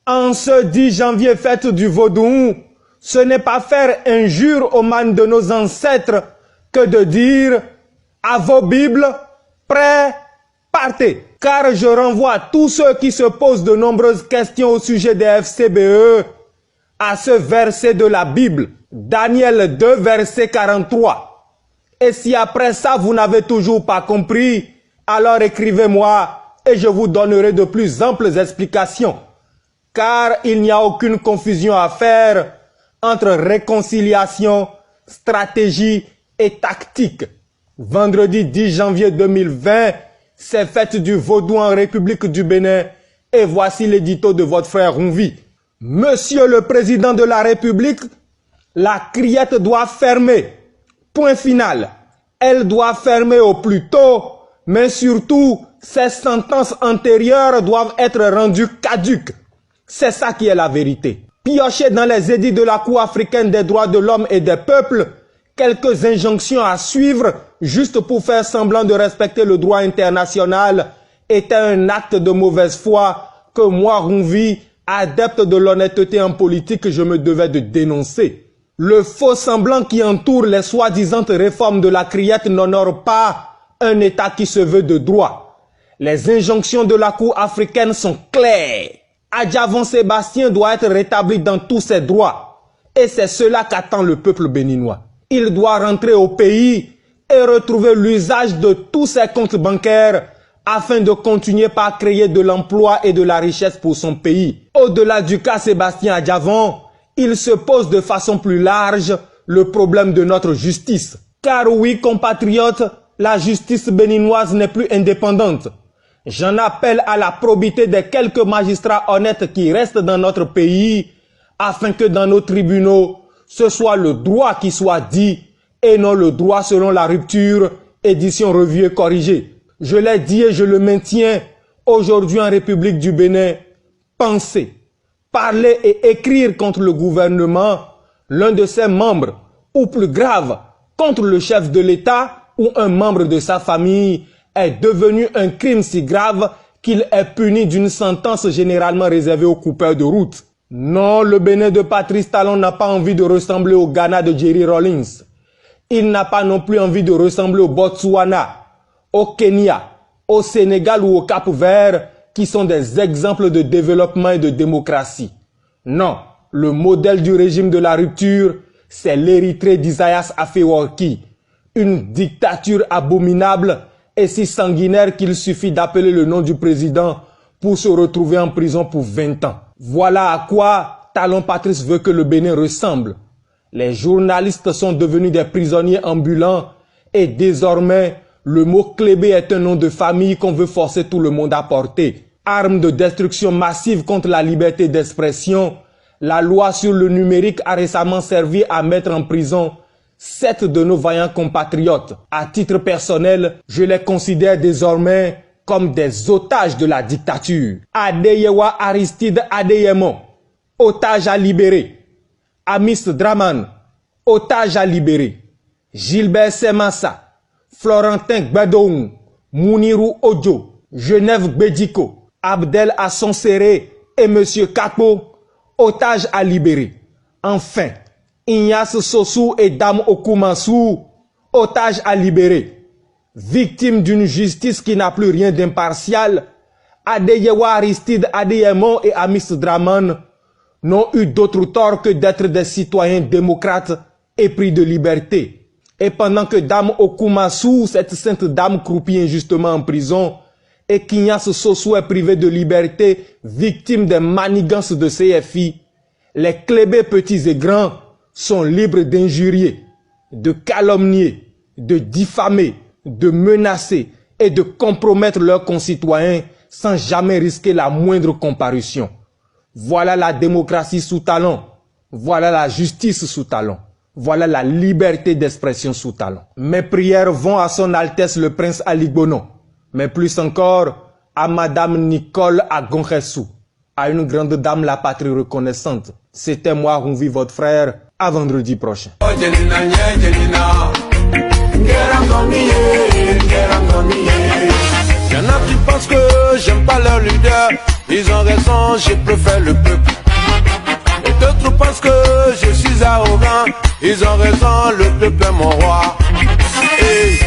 En ce 10 janvier, fête du Vaudou, ce n'est pas faire injure aux mânes de nos ancêtres que de dire à vos Bibles, prêts, partez. Car je renvoie tous ceux qui se posent de nombreuses questions au sujet des FCBE à ce verset de la Bible, Daniel 2, verset 43. Et si après ça vous n'avez toujours pas compris, alors écrivez-moi et je vous donnerai de plus amples explications. Car il n'y a aucune confusion à faire entre réconciliation, stratégie et tactique. Vendredi 10 janvier 2020, c'est fête du Vaudou en République du Bénin et voici l'édito de votre frère Rumvi. Monsieur le Président de la République, la criette doit fermer. Point final. Elle doit fermer au plus tôt, mais surtout, ces sentences antérieures doivent être rendues caduques. C'est ça qui est la vérité. Piocher dans les édits de la Cour africaine des droits de l'homme et des peuples quelques injonctions à suivre juste pour faire semblant de respecter le droit international était un acte de mauvaise foi que moi, Rumvi, adepte de l'honnêteté en politique, je me devais de dénoncer. Le faux semblant qui entoure les soi-disant réformes de la criette n'honore pas un État qui se veut de droit. Les injonctions de la Cour africaine sont claires. Adjavon Sébastien doit être rétabli dans tous ses droits. Et c'est cela qu'attend le peuple béninois. Il doit rentrer au pays et retrouver l'usage de tous ses comptes bancaires afin de continuer par créer de l'emploi et de la richesse pour son pays. Au-delà du cas Sébastien Adjavon, il se pose de façon plus large le problème de notre justice. Car oui, compatriotes, la justice béninoise n'est plus indépendante. J'en appelle à la probité des quelques magistrats honnêtes qui restent dans notre pays afin que dans nos tribunaux, ce soit le droit qui soit dit et non le droit selon la rupture, édition revue et corrigée. Je l'ai dit et je le maintiens, aujourd'hui en République du Bénin, penser, parler et écrire contre le gouvernement, l'un de ses membres, ou plus grave, contre le chef de l'État ou un membre de sa famille, est devenu un crime si grave qu'il est puni d'une sentence généralement réservée aux coupeurs de route. Non, le Bénin de Patrice Talon n'a pas envie de ressembler au Ghana de Jerry Rawlings. Il n'a pas non plus envie de ressembler au Botswana, au Kenya, au Sénégal ou au Cap-Vert, qui sont des exemples de développement et de démocratie. Non, le modèle du régime de la rupture, c'est l'Érythrée d'Isaias Afewerki, une dictature abominable et si sanguinaire qu'il suffit d'appeler le nom du président pour se retrouver en prison pour 20 ans. Voilà à quoi Talon Patrice veut que le Bénin ressemble. Les journalistes sont devenus des prisonniers ambulants et désormais, le mot clébé est un nom de famille qu'on veut forcer tout le monde à porter. Arme de destruction massive contre la liberté d'expression, la loi sur le numérique a récemment servi à mettre en prison 7 de nos vaillants compatriotes. À titre personnel, je les considère désormais comme des otages de la dictature. Adeyewa Aristide Adeyemo, otage à libérer. Amis Draman, otage à libérer. Gilbert Semassa, Florentin Gbadoum, Mounirou Ojo, Genève Bediko, Abdel Assonséré et M. Kapo, otages à libérer. Enfin, Ignace Sossou et Dame Okumansou, otages à libérer. Victimes d'une justice qui n'a plus rien d'impartial, Adeyewa Aristide Adeyemo et Amis Draman n'ont eu d'autre tort que d'être des citoyens démocrates épris de liberté. Et pendant que Dame Okumansou, cette sainte dame croupie injustement en prison, et qu'Ignace Sossou est privé de liberté, victime des manigances de CFI, les clébés petits et grands sont libres d'injurier, de calomnier, de diffamer, de menacer et de compromettre leurs concitoyens sans jamais risquer la moindre comparution. Voilà la démocratie sous talon, voilà la justice sous talon, voilà la liberté d'expression sous talon. Mes prières vont à son Altesse le Prince Ali Bono, mais plus encore à Madame Nicole Agonghessou, à une grande dame la patrie reconnaissante. C'était moi, Rumvi, votre frère. À vendredi prochain. ils ont raison, je préfère le peuple. Et d'autres pensent que je suis arrogant, ils ont raison, le peuple est mon roi. Hey,